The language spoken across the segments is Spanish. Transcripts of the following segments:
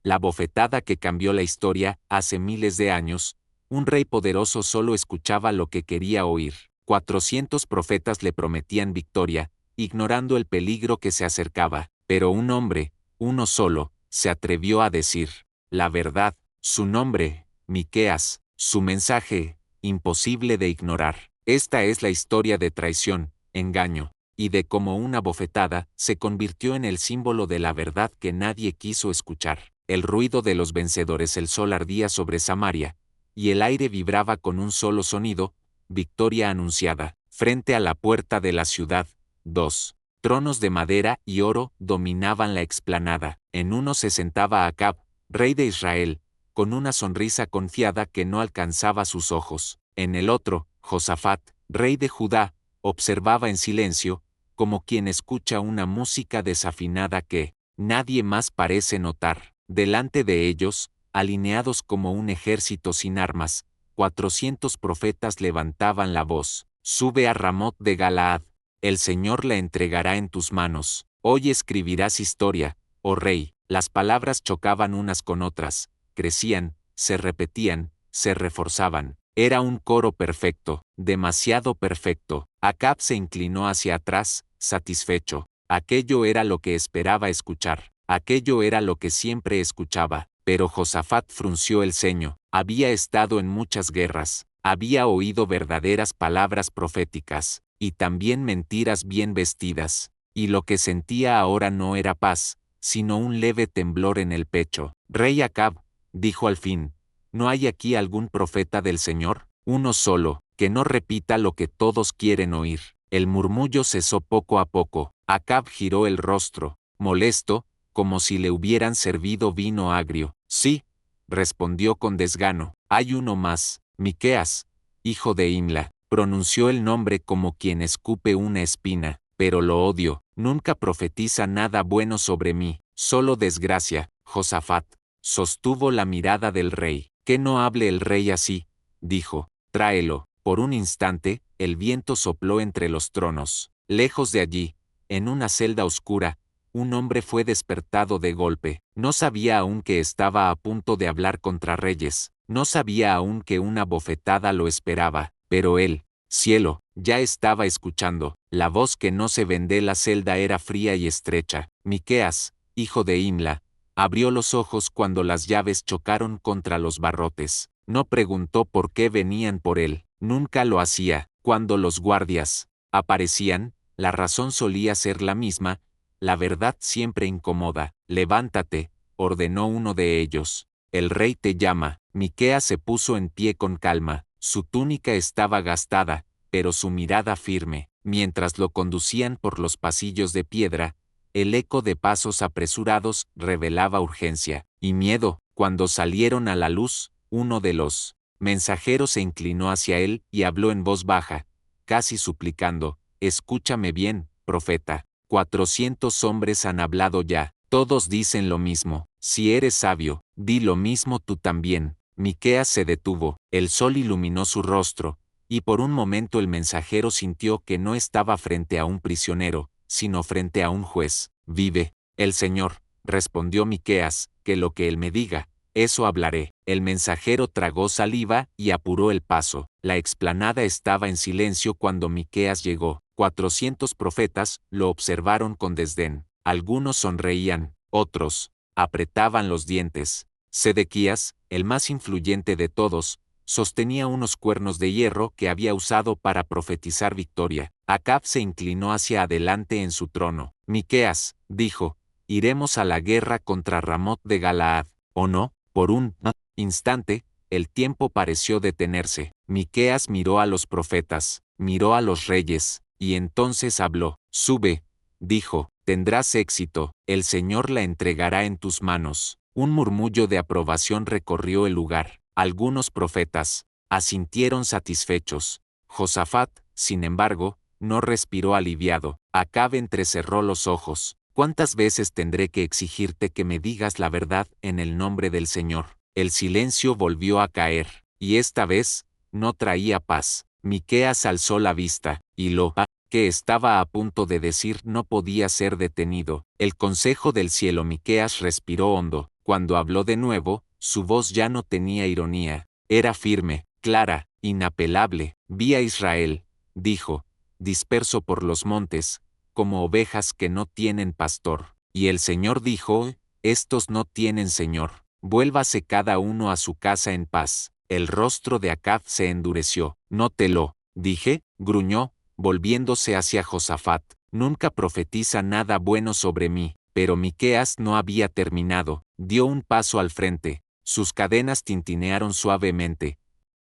La bofetada que cambió la historia, hace miles de años, un rey poderoso solo escuchaba lo que quería oír. 400 profetas le prometían victoria, ignorando el peligro que se acercaba, pero un hombre, uno solo, se atrevió a decir la verdad. Su nombre, Miqueas, su mensaje, imposible de ignorar. Esta es la historia de traición, engaño, y de cómo una bofetada se convirtió en el símbolo de la verdad que nadie quiso escuchar. El ruido de los vencedores. El sol ardía sobre Samaria, y el aire vibraba con un solo sonido: victoria anunciada. Frente a la puerta de la ciudad, 2 tronos de madera y oro dominaban la explanada. En uno se sentaba Acab, rey de Israel, con una sonrisa confiada que no alcanzaba sus ojos. En el otro, Josafat, rey de Judá, observaba en silencio, como quien escucha una música desafinada que nadie más parece notar. Delante de ellos, alineados como un ejército sin armas, 400 profetas levantaban la voz: sube a Ramot de Galaad, el Señor la entregará en tus manos. Hoy escribirás historia, oh rey. Las palabras chocaban unas con otras, crecían, se repetían, se reforzaban. Era un coro perfecto, demasiado perfecto. Acab se inclinó hacia atrás, satisfecho. Aquello era lo que esperaba escuchar. Aquello era lo que siempre escuchaba. Pero Josafat frunció el ceño. Había estado en muchas guerras. Había oído verdaderas palabras proféticas, y también mentiras bien vestidas. Y lo que sentía ahora no era paz, sino un leve temblor en el pecho. Rey Acab, dijo al fin, ¿no hay aquí algún profeta del Señor? Uno solo, que no repita lo que todos quieren oír. El murmullo cesó poco a poco. Acab giró el rostro, molesto, como si le hubieran servido vino agrio. Sí, respondió con desgano, hay uno más, Miqueas, hijo de Imla. Pronunció el nombre como quien escupe una espina, pero lo odio. Nunca profetiza nada bueno sobre mí, solo desgracia. Josafat sostuvo la mirada del rey. Que no hable el rey así, dijo, tráelo. Por un instante, el viento sopló entre los tronos. Lejos de allí, en una celda oscura, un hombre fue despertado de golpe. No sabía aún que estaba a punto de hablar contra reyes, no sabía aún que una bofetada lo esperaba, pero él, cielo, ya estaba escuchando. La voz que no se vende. La celda era fría y estrecha. Miqueas, hijo de Imla, abrió los ojos cuando las llaves chocaron contra los barrotes. No preguntó por qué venían por él, nunca lo hacía. Cuando los guardias aparecían, la razón solía ser la misma: la verdad siempre incomoda. Levántate, ordenó uno de ellos. El rey te llama. Miqueas se puso en pie con calma. Su túnica estaba gastada, pero su mirada firme. Mientras lo conducían por los pasillos de piedra, el eco de pasos apresurados revelaba urgencia y miedo. Cuando salieron a la luz, uno de los mensajeros se inclinó hacia él y habló en voz baja, casi suplicando: escúchame bien, profeta. 400 hombres han hablado ya. Todos dicen lo mismo. Si eres sabio, di lo mismo tú también. Miqueas se detuvo. El sol iluminó su rostro, y por un momento el mensajero sintió que no estaba frente a un prisionero, sino frente a un juez. Vive el Señor, respondió Miqueas, que lo que él me diga, eso hablaré. El mensajero tragó saliva y apuró el paso. La explanada estaba en silencio cuando Miqueas llegó. 400 profetas lo observaron con desdén. Algunos sonreían, otros apretaban los dientes. Sedequías, el más influyente de todos, sostenía unos cuernos de hierro que había usado para profetizar victoria. Acab se inclinó hacia adelante en su trono. Miqueas, dijo, iremos a la guerra contra Ramot de Galaad, ¿o no? Por un instante, el tiempo pareció detenerse. Miqueas miró a los profetas, miró a los reyes, y entonces habló. Sube, dijo, tendrás éxito, el Señor la entregará en tus manos. Un murmullo de aprobación recorrió el lugar. Algunos profetas asintieron satisfechos. Josafat, sin embargo, no respiró aliviado. Acab entrecerró los ojos. ¿Cuántas veces tendré que exigirte que me digas la verdad en el nombre del Señor? El silencio volvió a caer, y esta vez no traía paz. Miqueas alzó la vista, y lo que estaba a punto de decir no podía ser detenido. El consejo del cielo. Miqueas respiró hondo. Cuando habló de nuevo, su voz ya no tenía ironía. Era firme, clara, inapelable. Vi a Israel, dijo, disperso por los montes, como ovejas que no tienen pastor. Y el Señor dijo, estos no tienen Señor. Vuélvase cada uno a su casa en paz. El rostro de Acab se endureció. No te lo dije, gruñó, volviéndose hacia Josafat. Nunca profetiza nada bueno sobre mí. Pero Miqueas no había terminado. Dio un paso al frente. Sus cadenas tintinearon suavemente.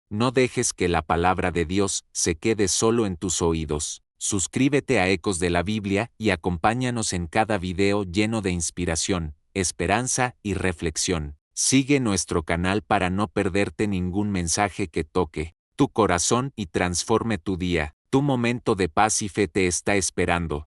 No dejes que la palabra de Dios se quede solo en tus oídos. Suscríbete a Ecos de la Biblia y acompáñanos en cada video lleno de inspiración, esperanza y reflexión. Sigue nuestro canal para no perderte ningún mensaje que toque tu corazón y transforme tu día. Tu momento de paz y fe te está esperando.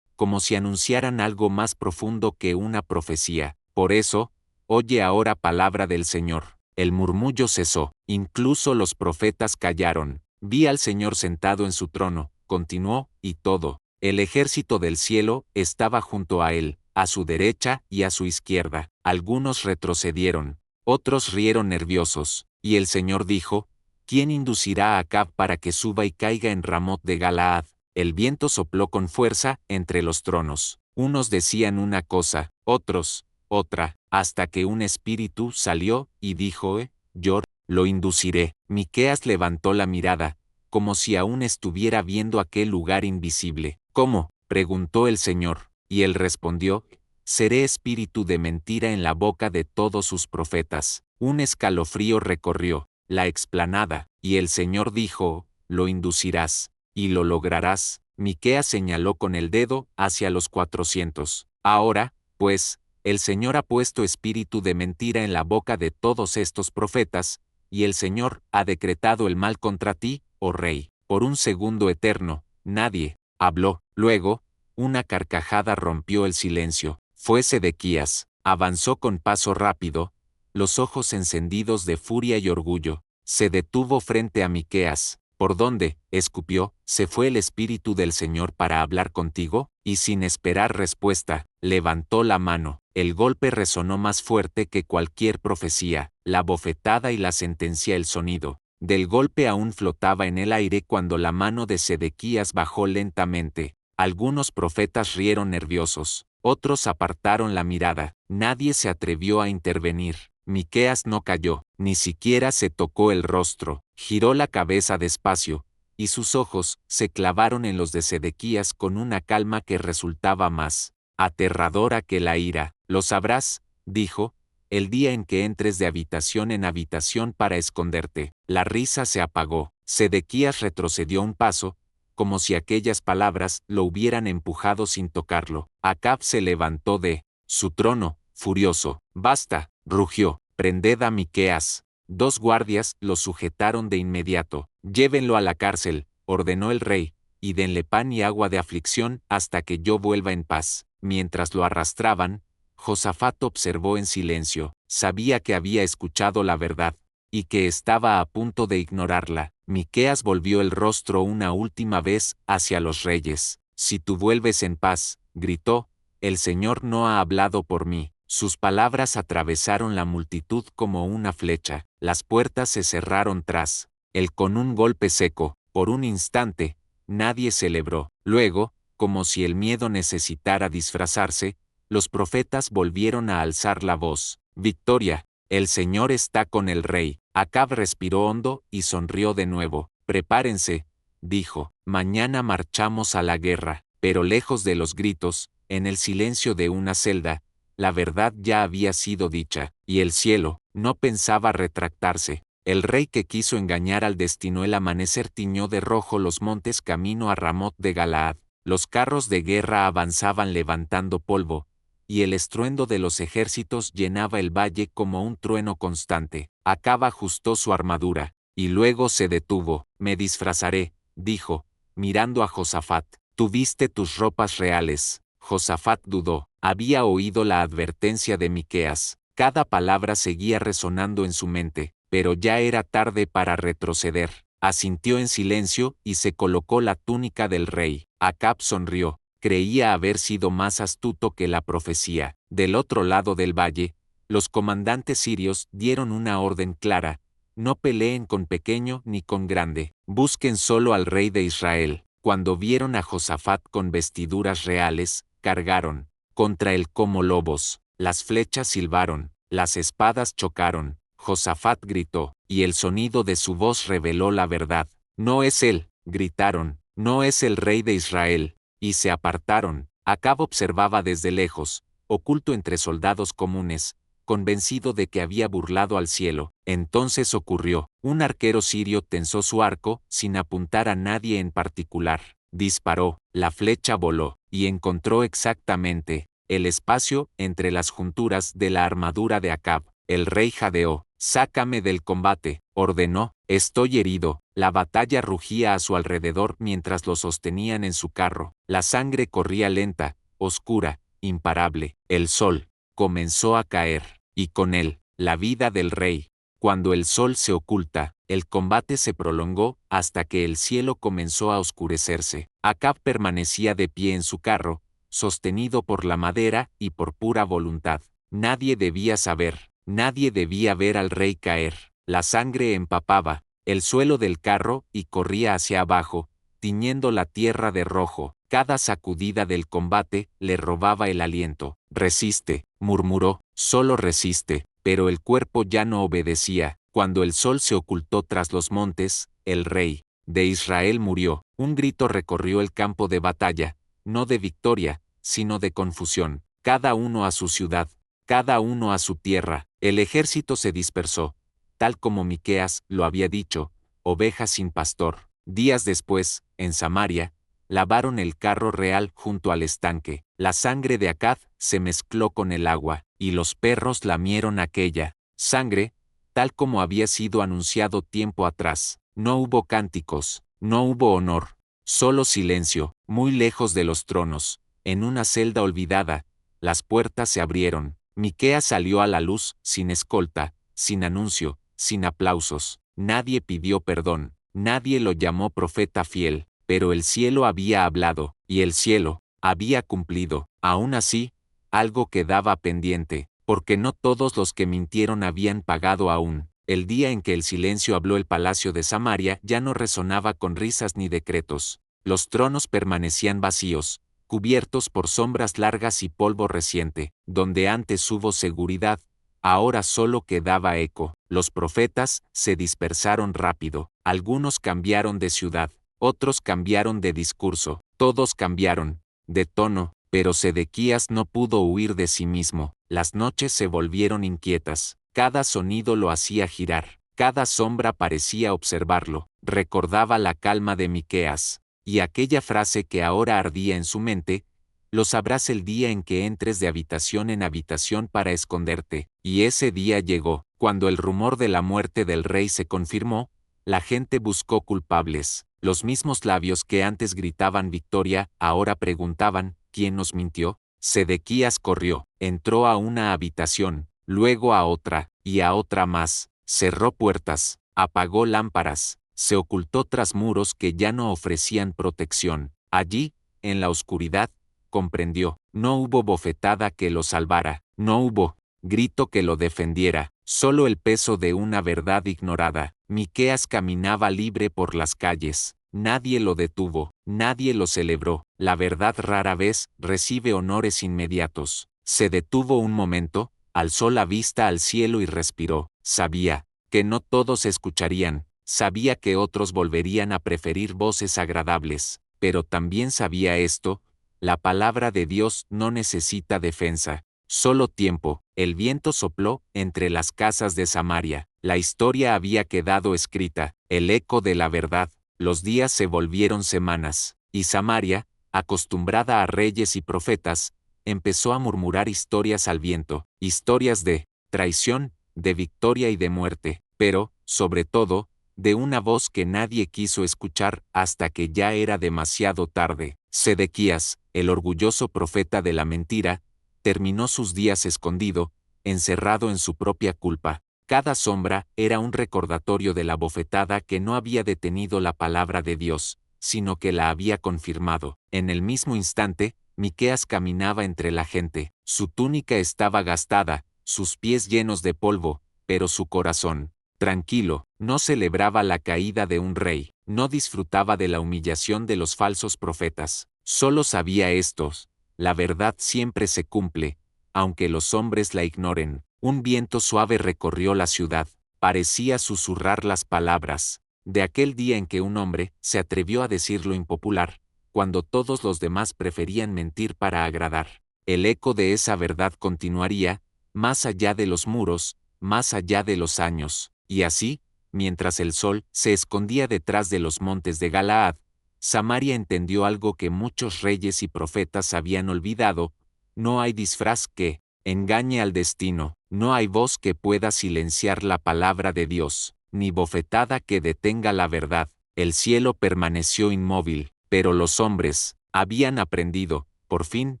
Como si anunciaran algo más profundo que una profecía. Por eso, oye ahora palabra del Señor. El murmullo cesó, incluso los profetas callaron. Vi al Señor sentado en su trono, continuó, y todo. El ejército del cielo estaba junto a él, a su derecha y a su izquierda. Algunos retrocedieron, otros rieron nerviosos, y el Señor dijo, ¿quién inducirá a Acab para que suba y caiga en Ramot de Galaad? El viento sopló con fuerza entre los tronos. Unos decían una cosa, otros, otra, hasta que un espíritu salió y dijo, yo lo induciré. Miqueas levantó la mirada, como si aún estuviera viendo aquel lugar invisible. ¿Cómo?, preguntó el Señor, y él respondió, seré espíritu de mentira en la boca de todos sus profetas. Un escalofrío recorrió la explanada, y el Señor dijo, lo inducirás, y lo lograrás. Miqueas señaló con el dedo hacia los 400. Ahora, pues, el Señor ha puesto espíritu de mentira en la boca de todos estos profetas, y el Señor ha decretado el mal contra ti, oh rey. Por un segundo eterno, nadie habló. Luego, una carcajada rompió el silencio. Fue Sedequías. Avanzó con paso rápido, los ojos encendidos de furia y orgullo. Se detuvo frente a Miqueas. ¿Por dónde?, escupió, se fue el Espíritu del Señor para hablar contigo? Y sin esperar respuesta, levantó la mano. El golpe resonó más fuerte que cualquier profecía, la bofetada y la sentencia el sonido del golpe aún flotaba en el aire cuando la mano de Sedequías bajó lentamente. Algunos profetas rieron nerviosos, otros apartaron la mirada. Nadie se atrevió a intervenir. Miqueas no cayó, ni siquiera se tocó el rostro, giró la cabeza despacio, y sus ojos se clavaron en los de Sedequías con una calma que resultaba más aterradora que la ira. Lo sabrás, dijo, el día en que entres de habitación en habitación para esconderte. La risa se apagó. Sedequías retrocedió un paso, como si aquellas palabras lo hubieran empujado sin tocarlo. Acab se levantó de su trono, furioso. Basta, rugió, prended a Miqueas. 2 guardias lo sujetaron de inmediato. Llévenlo a la cárcel, ordenó el rey, y denle pan y agua de aflicción hasta que yo vuelva en paz. Mientras lo arrastraban, Josafat observó en silencio. Sabía que había escuchado la verdad, y que estaba a punto de ignorarla. Miqueas volvió el rostro una última vez hacia los reyes. Si tú vuelves en paz, gritó, el Señor no ha hablado por mí. Sus palabras atravesaron la multitud como una flecha. Las puertas se cerraron tras él con un golpe seco. Por un instante, nadie celebró. Luego, como si el miedo necesitara disfrazarse, los profetas volvieron a alzar la voz. Victoria, el Señor está con el rey. Acab respiró hondo y sonrió de nuevo. Prepárense, dijo, mañana marchamos a la guerra. Pero lejos de los gritos, en el silencio de una celda, la verdad ya había sido dicha, y el cielo no pensaba retractarse. El rey que quiso engañar al destino el amanecer tiñó de rojo los montes camino a Ramot de Galaad. Los carros de guerra avanzaban levantando polvo, y el estruendo de los ejércitos llenaba el valle como un trueno constante. Acab ajustó su armadura, y luego se detuvo. Me disfrazaré, dijo, mirando a Josafat. Tú viste tus ropas reales. Josafat dudó. Había oído la advertencia de Miqueas. Cada palabra seguía resonando en su mente, pero ya era tarde para retroceder. Asintió en silencio y se colocó la túnica del rey. Acab sonrió. Creía haber sido más astuto que la profecía. Del otro lado del valle, Los comandantes sirios dieron una orden clara: no peleen con pequeño ni con grande, busquen solo al rey de Israel. Cuando vieron a Josafat con vestiduras reales, cargaron contra él como lobos, las flechas silbaron, las espadas chocaron. Josafat gritó, y el sonido de su voz reveló la verdad. No es él, gritaron, no es el rey de Israel, y se apartaron. Acab observaba desde lejos, oculto entre soldados comunes, convencido de que había burlado al cielo. Entonces ocurrió: un arquero sirio tensó su arco, sin apuntar a nadie en particular. Disparó, la flecha voló, y encontró exactamente el espacio entre las junturas de la armadura de Acab. El rey jadeó. «Sácame del combate», ordenó. «Estoy herido». La batalla rugía a su alrededor mientras lo sostenían en su carro. La sangre corría lenta, oscura, imparable. El sol comenzó a caer, y con él, la vida del rey. Cuando el sol se oculta, el combate se prolongó hasta que el cielo comenzó a oscurecerse. Acab permanecía de pie en su carro, sostenido por la madera y por pura voluntad. Nadie debía saber, nadie debía ver al rey caer. La sangre empapaba el suelo del carro y corría hacia abajo, tiñendo la tierra de rojo. Cada sacudida del combate le robaba el aliento. «Resiste», murmuró, «solo resiste». Pero el cuerpo ya no obedecía. Cuando el sol se ocultó tras los montes, el rey de Israel murió. Un grito recorrió el campo de batalla, no de victoria, sino de confusión. Cada uno a su ciudad, cada uno a su tierra. El ejército se dispersó, tal como Miqueas lo había dicho, ovejas sin pastor. Días después, en Samaria, lavaron el carro real junto al estanque. La sangre de Acab se mezcló con el agua, y los perros lamieron aquella sangre, tal como había sido anunciado tiempo atrás. No hubo cánticos, no hubo honor, solo silencio. Muy lejos de los tronos, en una celda olvidada, las puertas se abrieron. Miqueas salió a la luz, sin escolta, sin anuncio, sin aplausos. Nadie pidió perdón, nadie lo llamó profeta fiel, pero el cielo había hablado, y el cielo había cumplido. Aún así, algo quedaba pendiente, porque no todos los que mintieron habían pagado aún. El día en que el silencio habló el palacio de Samaria ya no resonaba con risas ni decretos. Los tronos permanecían vacíos, cubiertos por sombras largas y polvo reciente. Donde antes hubo seguridad, ahora solo quedaba eco. Los profetas se dispersaron rápido. Algunos cambiaron de ciudad, otros cambiaron de discurso, todos cambiaron de tono, pero Sedequías no pudo huir de sí mismo. Las noches se volvieron inquietas, cada sonido lo hacía girar, cada sombra parecía observarlo. Recordaba la calma de Miqueas, y aquella frase que ahora ardía en su mente: lo sabrás el día en que entres de habitación en habitación para esconderte. Y ese día llegó. Cuando el rumor de la muerte del rey se confirmó, la gente buscó culpables. Los mismos labios que antes gritaban victoria, ahora preguntaban: ¿quién nos mintió? Sedequías corrió, entró a una habitación, luego a otra, y a otra más. Cerró puertas, apagó lámparas, se ocultó tras muros que ya no ofrecían protección. Allí, en la oscuridad, comprendió. No hubo bofetada que lo salvara, no hubo grito que lo defendiera, solo el peso de una verdad ignorada. Miqueas caminaba libre por las calles. Nadie lo detuvo, nadie lo celebró. La verdad rara vez recibe honores inmediatos. Se detuvo un momento, alzó la vista al cielo y respiró. Sabía que no todos escucharían, sabía que otros volverían a preferir voces agradables, pero también sabía esto: la palabra de Dios no necesita defensa, solo tiempo. El viento sopló entre las casas de Samaria. La historia había quedado escrita, el eco de la verdad. Los días se volvieron semanas, y Samaria, acostumbrada a reyes y profetas, empezó a murmurar historias al viento, historias de traición, de victoria y de muerte, pero, sobre todo, de una voz que nadie quiso escuchar hasta que ya era demasiado tarde. Sedequías, el orgulloso profeta de la mentira, terminó sus días escondido, encerrado en su propia culpa. Cada sombra era un recordatorio de la bofetada que no había detenido la palabra de Dios, sino que la había confirmado. En el mismo instante, Miqueas caminaba entre la gente. Su túnica estaba gastada, sus pies llenos de polvo, pero su corazón, tranquilo, no celebraba la caída de un rey, no disfrutaba de la humillación de los falsos profetas. Solo sabía estos: la verdad siempre se cumple, aunque los hombres la ignoren. Un viento suave recorrió la ciudad, parecía susurrar las palabras de aquel día en que un hombre se atrevió a decir lo impopular, cuando todos los demás preferían mentir para agradar. El eco de esa verdad continuaría, más allá de los muros, más allá de los años, y así, mientras el sol se escondía detrás de los montes de Galaad, Samaria entendió algo que muchos reyes y profetas habían olvidado: no hay disfraz que engañe al destino, no hay voz que pueda silenciar la palabra de Dios, ni bofetada que detenga la verdad. El cielo permaneció inmóvil, pero los hombres habían aprendido, por fin,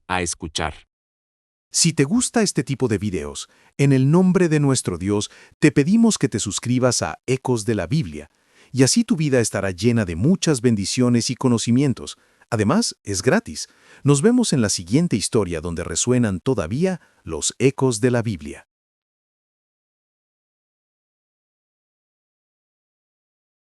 a escuchar. Si te gusta este tipo de videos, en el nombre de nuestro Dios, te pedimos que te suscribas a Ecos de la Biblia, y así tu vida estará llena de muchas bendiciones y conocimientos. Además, es gratis. Nos vemos en la siguiente historia donde resuenan todavía los ecos de la Biblia.